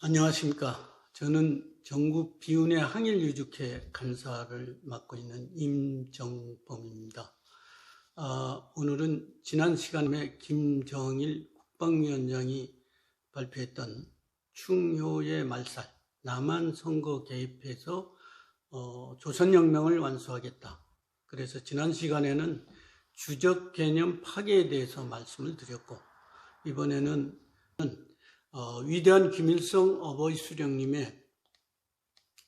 안녕하십니까. 저는 전국 비운의 항일유족회 간사를 맡고 있는 임정범입니다. 오늘은 지난 시간에 김정일 국방위원장이 발표했던 충효의 말살, 남한 선거 개입해서 조선혁명을 완수하겠다. 그래서 지난 시간에는 주적 개념 파괴에 대해서 말씀을 드렸고, 이번에는 위대한 김일성 어버이 수령님의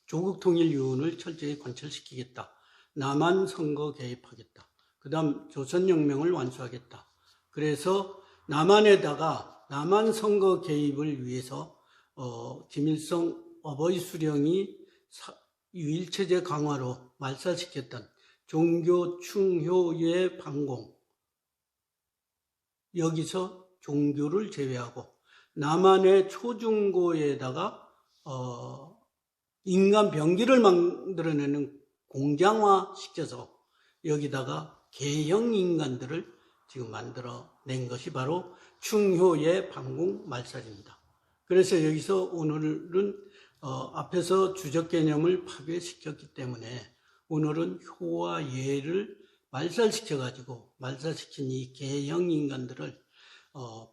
조국 통일 유언을 철저히 관철시키겠다. 남한 선거 개입하겠다. 그 다음 조선혁명을 완수하겠다. 그래서 남한에다가 남한 선거 개입을 위해서 김일성 어버이 수령이 유일체제 강화로 말살시켰던 종교 충효의 반공, 여기서 종교를 제외하고 남한의 초중고에다가 인간 병기를 만들어내는 공장화 시켜서 여기다가 개형 인간들을 지금 만들어낸 것이 바로 충효의 반공 말살입니다. 그래서 여기서 오늘은 앞에서 주적 개념을 파괴시켰기 때문에 오늘은 효와 예를 말살시켜가지고 말살시킨 이 개형 인간들을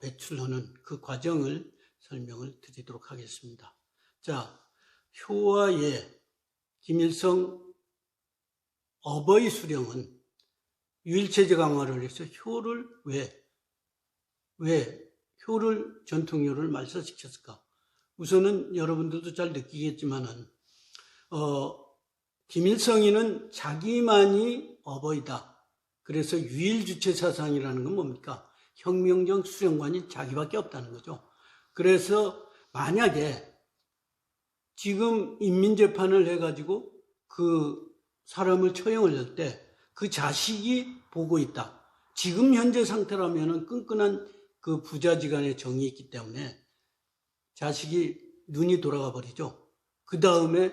배출하는 그 과정을 설명을 드리도록 하겠습니다. 자, 효와 예, 김일성 어버이 수령은 유일체제 강화를 해서 효를 왜 효를 전통효를 말살시켰을까? 우선은 여러분들도 잘 느끼겠지만은 김일성이는 자기만이 어버이다. 그래서 유일주체 사상이라는 건 뭡니까? 혁명적 수령관이 자기밖에 없다는 거죠. 그래서 만약에 지금 인민재판을 해가지고 그 사람을 처형을 할 때 그 자식이 보고 있다. 지금 현재 상태라면은 끈끈한 그 부자지간의 정이 있기 때문에 자식이 눈이 돌아가 버리죠. 그 다음에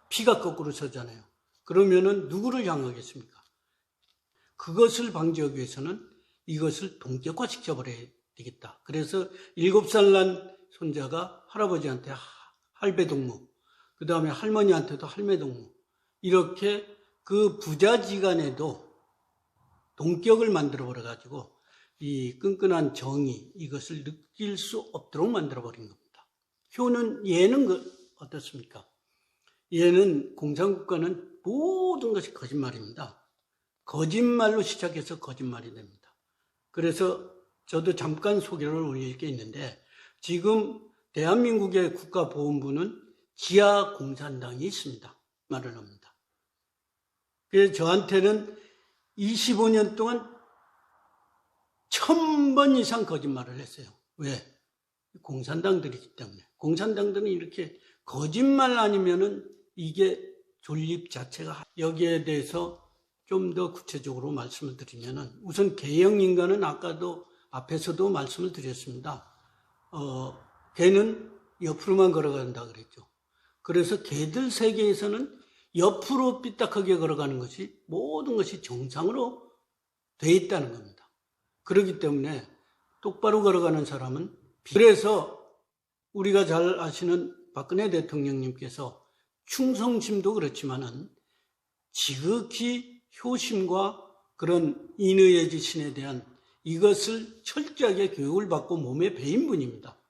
피가 거꾸로 서잖아요. 그러면은 누구를 향하겠습니까? 그것을 방지하기 위해서는 이것을 동격화시켜버려야 되겠다. 그래서 7살 난 손자가 할아버지한테 할배동무, 그 다음에 할머니한테도 할매동무, 이렇게 그 부자지간에도 동격을 만들어버려가지고 이 끈끈한 정의, 이것을 느낄 수 없도록 만들어버린 겁니다. 예는 어떻습니까? 예는 공산국가는 모든 것이 거짓말입니다. 거짓말로 시작해서 거짓말이 됩니다. 그래서 저도 잠깐 소개를 올릴 게 있는데, 지금 대한민국의 국가보훈부는 지하 공산당이 있습니다. 말을 합니다. 그래서 저한테는 25년 동안 1000번 이상 거짓말을 했어요. 왜? 공산당들이기 때문에. 공산당들은 이렇게 거짓말 아니면은 이게 존립 자체가, 여기에 대해서 좀 더 구체적으로 말씀을 드리면은, 우선 개형 인간은 아까도 앞에서도 말씀을 드렸습니다. 개는 옆으로만 걸어간다 그랬죠. 그래서 개들 세계에서는 옆으로 삐딱하게 걸어가는 것이 모든 것이 정상으로 돼 있다는 겁니다. 그렇기 때문에 똑바로 걸어가는 사람은, 그래서 우리가 잘 아시는 박근혜 대통령님께서 충성심도 그렇지만은 지극히 효심과 그런 인의의 지신에 대한 이것을 철저하게 교육을 받고 몸에 배인 분입니다.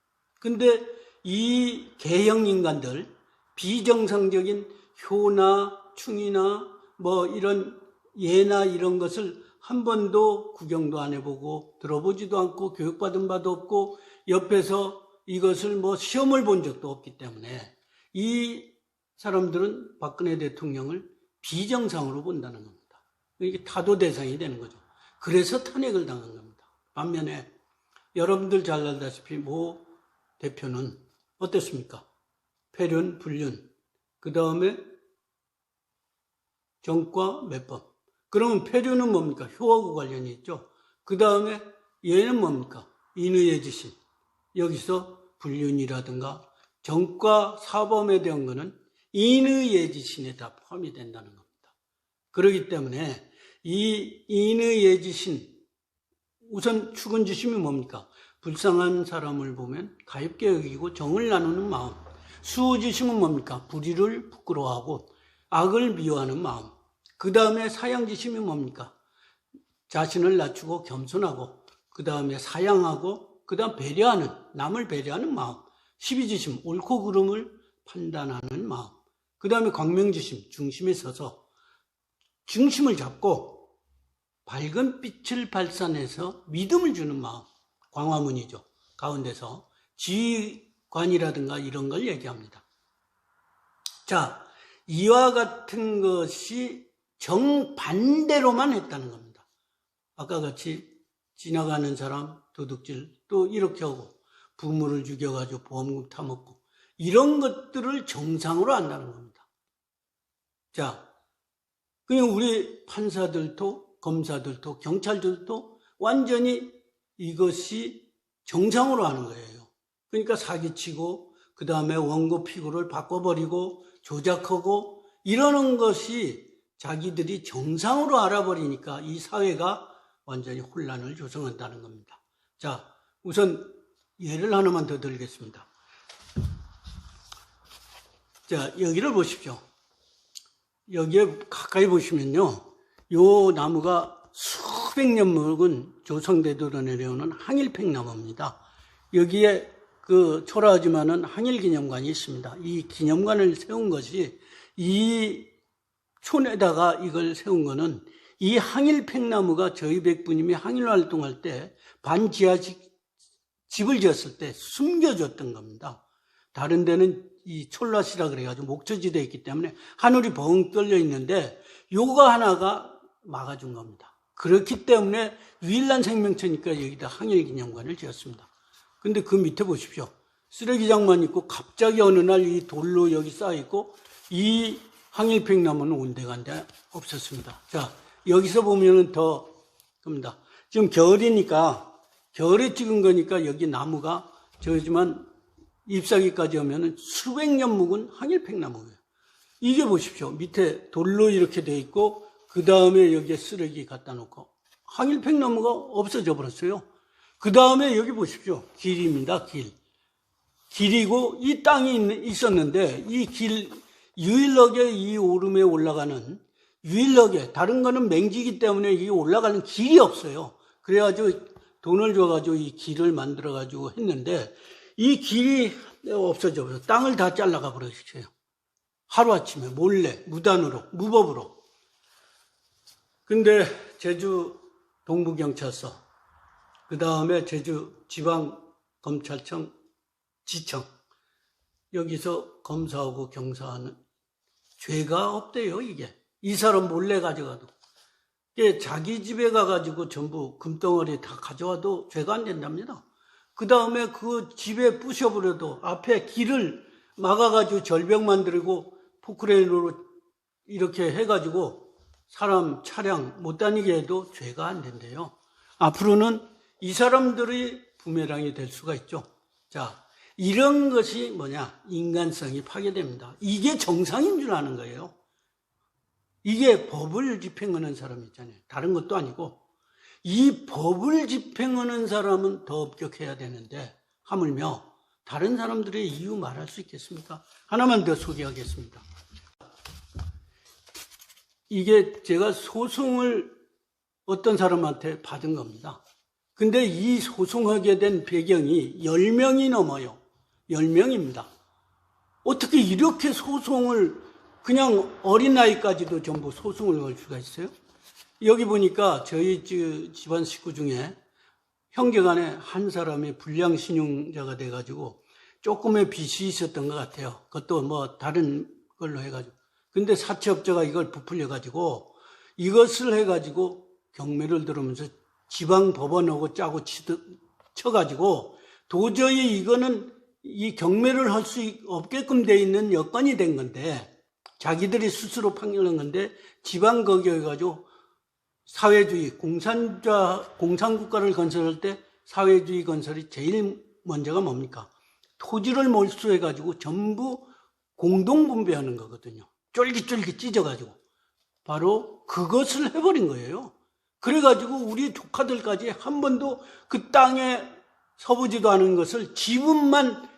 근데 이 개형 인간들, 비정상적인 효나 충이나 뭐 이런 예나 이런 것을 한 번도 구경도 안 해보고 들어보지도 않고 교육받은 바도 없고 옆에서 이것을 뭐 시험을 본 적도 없기 때문에 이 사람들은 박근혜 대통령을 비정상으로 본다는 겁니다. 이게 타도 대상이 되는 거죠. 그래서 탄핵을 당한 겁니다. 반면에 여러분들 잘 알다시피 모 대표는 어땠습니까? 폐륜, 불륜, 그 다음에 정과 매법. 그러면 폐륜은 뭡니까? 효하고 관련이 있죠. 그 다음에 얘는 뭡니까? 인의의 지신. 여기서 불륜이라든가 정과 사범에 대한 거는 인의의 지신에 다 포함이 된다는 겁니다. 그렇기 때문에 이 인의의 지신, 우선 축은지심이 뭡니까? 불쌍한 사람을 보면 가엾게 여기고 정을 나누는 마음. 수호지심은 뭡니까? 불의를 부끄러워하고 악을 미워하는 마음. 그 다음에 사양지심이 뭡니까? 자신을 낮추고 겸손하고, 그 다음에 사양하고, 그 다음 배려하는, 남을 배려하는 마음. 시비지심, 옳고 그름을 판단하는 마음. 그 다음에 광명지심, 중심에 서서 중심을 잡고 밝은 빛을 발산해서 믿음을 주는 마음. 광화문이죠. 가운데서 지휘관이라든가 이런 걸 얘기합니다. 자, 이와 같은 것이 정반대로만 했다는 겁니다. 아까 같이 지나가는 사람 도둑질 또 이렇게 하고 부모를 죽여가지고 보험금 타먹고 이런 것들을 정상으로 한다는 겁니다. 자, 그냥 우리 판사들도 검사들도 경찰들도 완전히 이것이 정상으로 하는 거예요. 그러니까 사기치고 그 다음에 원고 피고를 바꿔버리고 조작하고 이러는 것이 자기들이 정상으로 알아버리니까 이 사회가 완전히 혼란을 조성한다는 겁니다. 자, 우선 예를 하나만 더 드리겠습니다. 자, 여기를 보십시오. 여기에 가까이 보시면요. 요 나무가 수백 년 묵은 조성대도로 내려오는 항일팽나무입니다. 여기에 그 초라하지만은 항일기념관이 있습니다. 이 기념관을 세운 것이 이 촌에다가 이걸 세운 거는 이 항일팽나무가 저희 백부님이 항일 활동할 때 반지하식 집을 지었을 때 숨겨줬던 겁니다. 다른 데는 이 촐랏이라 그래가지고 목초지대에 있기 때문에 하늘이 벙 뚫려 있는데 요거 하나가 막아준 겁니다. 그렇기 때문에 유일한 생명체니까 여기다 항일기념관을 지었습니다. 근데 그 밑에 보십시오. 쓰레기장만 있고 갑자기 어느 날 이 돌로 여기 쌓여있고 이 항일팽나무는 온데간데 없었습니다. 자, 여기서 보면은 더 겁니다. 지금 겨울이니까 겨울에 찍은 거니까 여기 나무가 저지만 잎사귀까지 오면은 수백 년 묵은 항일팽나무예요. 이게 보십시오. 밑에 돌로 이렇게 돼 있고 그 다음에 여기에 쓰레기 갖다 놓고 항일팽나무가 없어져 버렸어요. 그 다음에 여기 보십시오. 길입니다. 길이고 이 땅이 있었는데 이 길 유일하게 이 오름에 올라가는 유일하게 다른 거는 맹지기 때문에 이 올라가는 길이 없어요. 그래가지고 돈을 줘가지고 이 길을 만들어가지고 했는데 이 길이 없어져 버려서 땅을 다 잘라가 버렸어요. 하루아침에 몰래 무단으로 무법으로. 근데 제주 동부경찰서 그 다음에 제주 지방검찰청 지청 여기서 검사하고 경사하는 죄가 없대요. 이게 이 사람 몰래 가져가도 이게 자기 집에 가가지고 전부 금덩어리 다 가져와도 죄가 안 된답니다. 그 다음에 그 집에 부셔버려도 앞에 길을 막아가지고 절벽 만들고 포크레인으로 이렇게 해가지고 사람 차량 못 다니게 해도 죄가 안 된대요. 앞으로는 이 사람들이 부메랑이 될 수가 있죠. 자, 이런 것이 뭐냐? 인간성이 파괴됩니다. 이게 정상인 줄 아는 거예요. 이게 법을 집행하는 사람 있잖아요. 다른 것도 아니고 이 법을 집행하는 사람은 더 엄격해야 되는데 하물며 다른 사람들의 이유 말할 수 있겠습니까? 하나만 더 소개하겠습니다. 이게 제가 소송을 어떤 사람한테 받은 겁니다. 근데 이 소송하게 된 배경이 10명이 넘어요. 10명입니다. 어떻게 이렇게 소송을 그냥 어린아이까지도 전부 소송을 걸 수가 있어요? 여기 보니까 저희 집안 식구 중에 형제간에 한 사람이 불량신용자가 돼가지고 조금의 빚이 있었던 것 같아요. 그것도 뭐 다른 걸로 해가지고. 근데 사채업자가 이걸 부풀려가지고 이것을 해가지고 경매를 들으면서 지방법원하고 짜고 쳐가지고 도저히 이거는 이 경매를 할 수 없게끔 돼 있는 여건이 된 건데 자기들이 스스로 판결한 건데 지방거기에 가지고 사회주의 공산국가를 건설할 때 사회주의 건설이 제일 먼저가 뭡니까? 토지를 몰수해 가지고 전부 공동분배하는 거거든요. 쫄깃쫄깃 찢어가지고 바로 그것을 해버린 거예요. 그래가지고 우리 조카들까지 한 번도 그 땅에 서보지도 않은 것을 지분만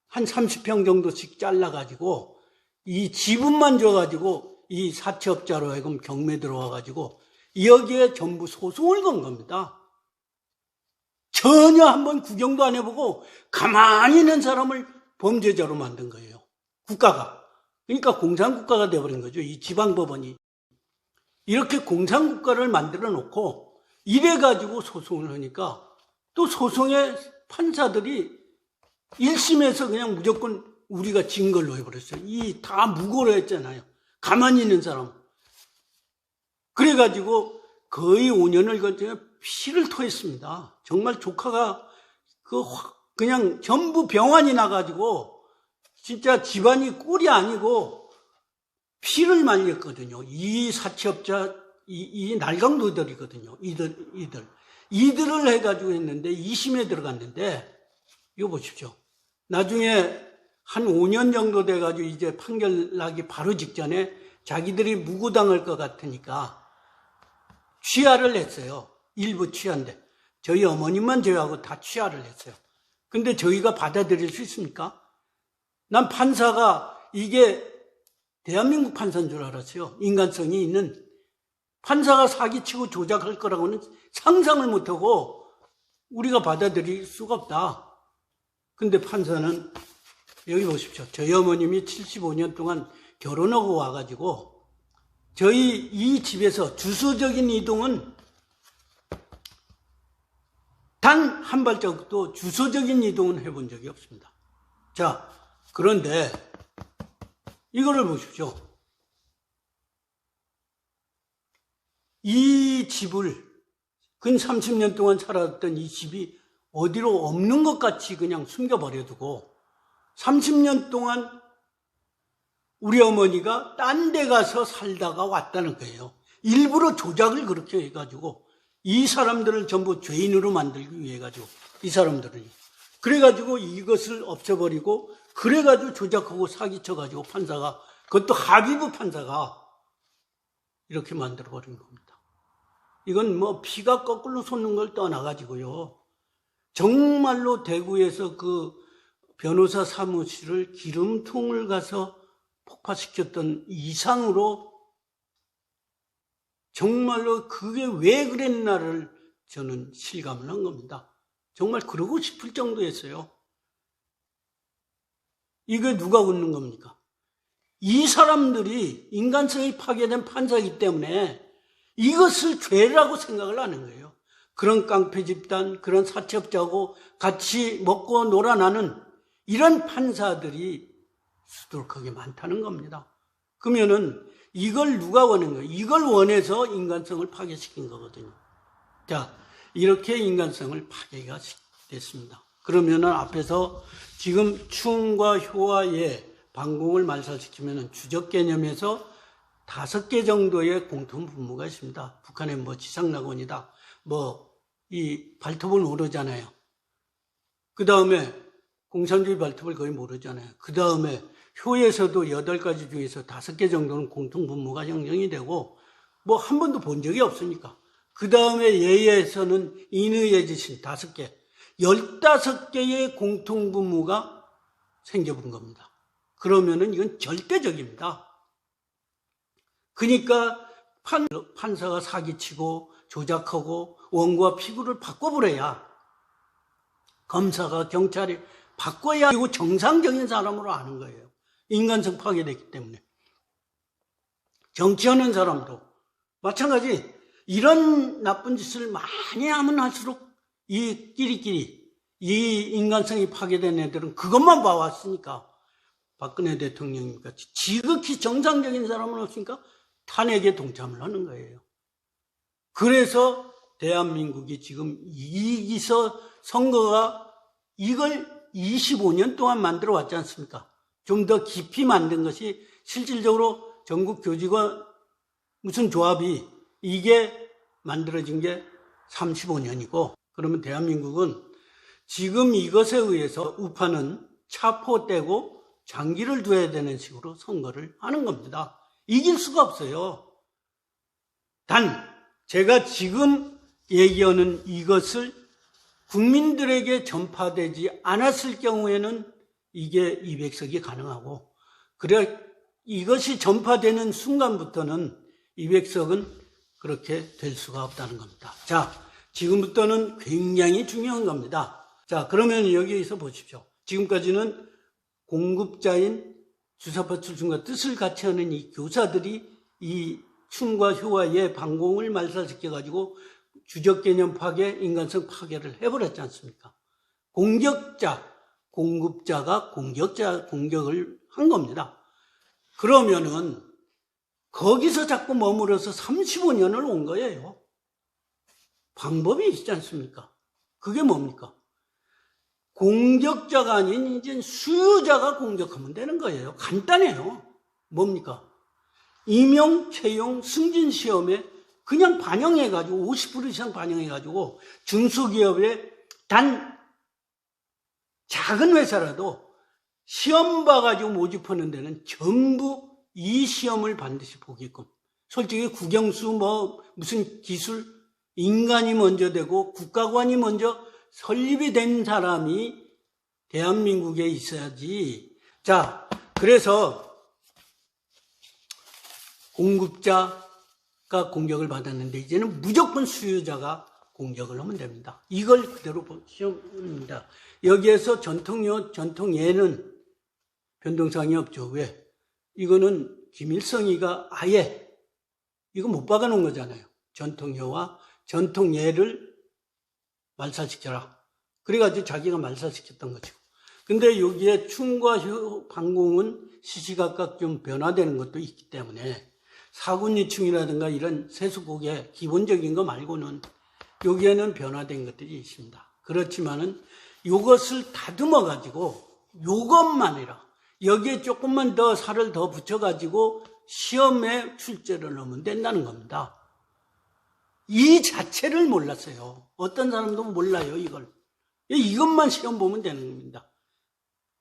한 30평 정도씩 잘라가지고 이 지분만 줘가지고 이 사채업자로 하여금 경매 들어와가지고 여기에 전부 소송을 건 겁니다. 전혀 한번 구경도 안 해보고 가만히 있는 사람을 범죄자로 만든 거예요. 국가가. 그러니까 공산국가가 되어버린 거죠. 이 지방법원이. 이렇게 공산국가를 만들어 놓고 이래가지고 소송을 하니까 또 소송의 판사들이 1심에서 그냥 무조건 우리가 진 걸로 해버렸어요. 이 다 무고로 했잖아요. 가만히 있는 사람. 그래가지고 거의 5년을 거쳐 피를 토했습니다. 정말 조카가 그냥 전부 병원이 나가지고 진짜 집안이 꼴이 아니고 피를 말렸거든요. 이 사채업자, 이 날강도들이거든요. 이들을 해가지고 했는데 2심에 들어갔는데 이거 보십시오. 나중에 한 5년 정도 돼가지고 이제 판결 나기 바로 직전에 자기들이 무고당할 것 같으니까 취하를 했어요. 일부 취하인데 저희 어머님만 제외하고 다 취하를 했어요. 근데 저희가 받아들일 수 있습니까? 난 판사가 이게 대한민국 판사인 줄 알았어요. 인간성이 있는 판사가 사기치고 조작할 거라고는 상상을 못하고 우리가 받아들일 수가 없다. 근데 판사는 여기 보십시오. 저희 어머님이 75년 동안 결혼하고 와가지고 저희 이 집에서 주소적인 이동은 단 한 발자국도 주소적인 이동은 해본 적이 없습니다. 자, 그런데 이거를 보십시오. 이 집을 근 30년 동안 살았던 이 집이 어디로 없는 것 같이 그냥 숨겨버려두고 30년 동안 우리 어머니가 딴 데 가서 살다가 왔다는 거예요. 일부러 조작을 그렇게 해가지고 이 사람들을 전부 죄인으로 만들기 위해 가지고 이 사람들은 그래가지고 이것을 없애버리고 그래가지고 조작하고 사기쳐가지고 판사가 그것도 하비부 판사가 이렇게 만들어버린 겁니다. 이건 뭐 피가 거꾸로 솟는 걸 떠나가지고요. 정말로 대구에서 그 변호사 사무실을 기름통을 가서 폭파시켰던 이상으로 정말로 그게 왜 그랬나를 저는 실감을 한 겁니다. 정말 그러고 싶을 정도였어요. 이게 누가 웃는 겁니까? 이 사람들이 인간성이 파괴된 판사이기 때문에 이것을 죄라고 생각을 하는 거예요. 그런 깡패 집단, 그런 사채업자하고 같이 먹고 놀아나는 이런 판사들이 수두룩하게 많다는 겁니다. 그러면은 이걸 누가 원한 거예요? 이걸 원해서 인간성을 파괴시킨 거거든요. 자, 이렇게 인간성을 파괴가 됐습니다. 그러면은 앞에서 지금 충과 효와 예, 반공을 말살시키면은 주적 개념에서 5개 정도의 공통 분모가 있습니다. 북한의 뭐 지상낙원이다. 뭐 이 발톱을 모르잖아요. 그 다음에 공산주의 발톱을 거의 모르잖아요. 그 다음에 효에서도 8가지 중에서 5개 정도는 공통 분모가 형성이 되고 뭐 한 번도 본 적이 없으니까. 그 다음에 예에서는 인의의 지신 5개, 15개의 공통 분모가 생겨본 겁니다. 그러면은 이건 절대적입니다. 그러니까 판사가 사기치고 조작하고 원고와 피고를 바꿔버려야 검사가 경찰이 바꿔야 이거 정상적인 사람으로 아는 거예요. 인간성 파괴됐기 때문에. 정치하는 사람도 마찬가지 이런 나쁜 짓을 많이 하면 할수록 이 끼리끼리 이 인간성이 파괴된 애들은 그것만 봐왔으니까 박근혜 대통령 같이 지극히 정상적인 사람은 없으니까 탄핵에 동참을 하는 거예요. 그래서 대한민국이 지금 이기서 선거가 이걸 25년 동안 만들어 왔지 않습니까? 좀 더 깊이 만든 것이 실질적으로 전국 교직원 무슨 조합이 이게 만들어진 게 35년이고 그러면 대한민국은 지금 이것에 의해서 우파는 차포 떼고 장기를 둬야 되는 식으로 선거를 하는 겁니다. 이길 수가 없어요. 단 제가 지금 얘기하는 이것을 국민들에게 전파되지 않았을 경우에는 이게 200석이 가능하고, 그래 이것이 전파되는 순간부터는 200석은 그렇게 될 수가 없다는 겁니다. 자, 지금부터는 굉장히 중요한 겁니다. 자, 그러면 여기에서 보십시오. 지금까지는 공급자인 주사파 출신과 뜻을 같이 하는 이 교사들이 이 춤과 효와의 반공을 말살시켜가지고 주적 개념 파괴, 인간성 파괴를 해버렸지 않습니까? 공급자가 공격을 한 겁니다. 그러면은 거기서 자꾸 머물러서 35년을 온 거예요. 방법이 있지 않습니까? 그게 뭡니까? 공격자가 아닌 이제 수요자가 공격하면 되는 거예요. 간단해요. 뭡니까? 임용, 채용, 승진 시험에 그냥 반영해가지고 50% 이상 반영해가지고 중소기업에 단 작은 회사라도 시험 봐가지고 모집하는 데는 전부 이 시험을 반드시 보게끔. 솔직히 국영수 무슨 기술, 인간이 먼저 되고 국가관이 먼저 설립이 된 사람이 대한민국에 있어야지. 자, 그래서 공급자가 공격을 받았는데 이제는 무조건 수요자가 공격을 하면 됩니다. 이걸 그대로 시험입니다. 여기에서 전통예는 변동사항이 없죠. 왜? 이거는 김일성이가 아예 이거 못 박아놓은 거잖아요. 전통효와 전통예를 말살시켜라. 그래가지고 자기가 말살시켰던 거죠. 근데 여기에 춤과 반공은 시시각각 좀 변화되는 것도 있기 때문에 사군유충이라든가 이런 세수곡의 기본적인 거 말고는 여기에는 변화된 것들이 있습니다. 그렇지만은 이것을 다듬어 가지고 이것만이라 여기에 조금만 더 살을 더 붙여 가지고 시험에 출제를 하면 된다는 겁니다. 이 자체를 몰랐어요. 어떤 사람도 몰라요, 이걸. 이것만 시험 보면 되는 겁니다.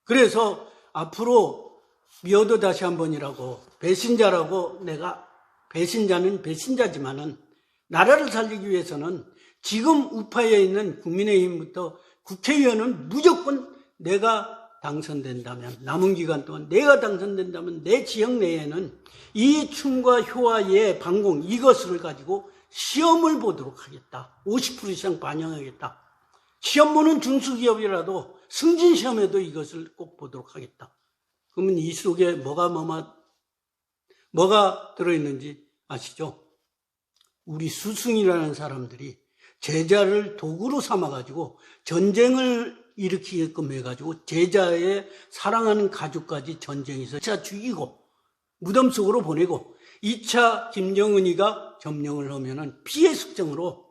그래서 앞으로 미워도 다시 한 번이라고 배신자라고 내가 배신자는 배신자지만은 나라를 살리기 위해서는 지금 우파에 있는 국민의힘부터 국회의원은 무조건 내가 당선된다면 남은 기간 동안 내가 당선된다면 내 지역 내에는 이 춤과 효와의 반공 이것을 가지고 시험을 보도록 하겠다. 50% 이상 반영하겠다. 시험 보는 중소기업이라도 승진시험에도 이것을 꼭 보도록 하겠다. 그러면 이 속에 뭐가 들어있는지 아시죠? 우리 스승이라는 사람들이 제자를 도구로 삼아가지고 전쟁을 일으키게끔 해가지고 제자의 사랑하는 가족까지 전쟁에서 2차 죽이고 무덤 속으로 보내고 2차 김정은이가 점령을 하면은 피해 숙정으로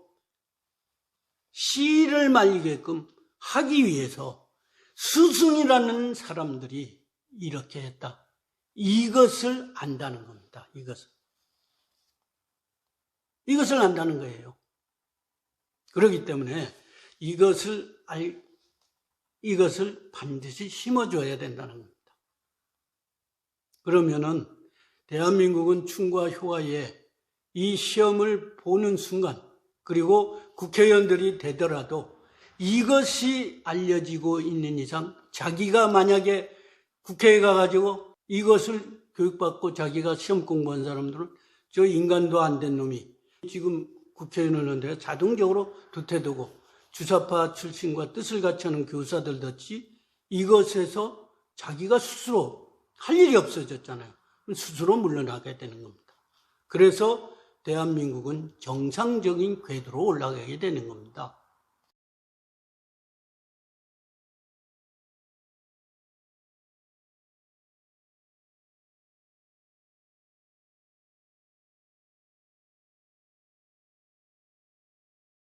씨를 말리게끔 하기 위해서 스승이라는 사람들이 이렇게 했다. 이것을 안다는 겁니다. 이것을 안다는 거예요. 그렇기 때문에 이것을 반드시 심어줘야 된다는 겁니다. 그러면은 대한민국은 춤과 효와의 이 시험을 보는 순간 그리고 국회의원들이 되더라도 이것이 알려지고 있는 이상 자기가 만약에 국회에 가가지고 이것을 교육받고 자기가 시험 공부한 사람들은 저 인간도 안 된 놈이 지금 국회의원을 하는데 자동적으로 도태되고 주사파 출신과 뜻을 같이 하는 교사들 같이 이것에서 자기가 스스로 할 일이 없어졌잖아요. 스스로 물러나게 되는 겁니다. 그래서 대한민국은 정상적인 궤도로 올라가게 되는 겁니다.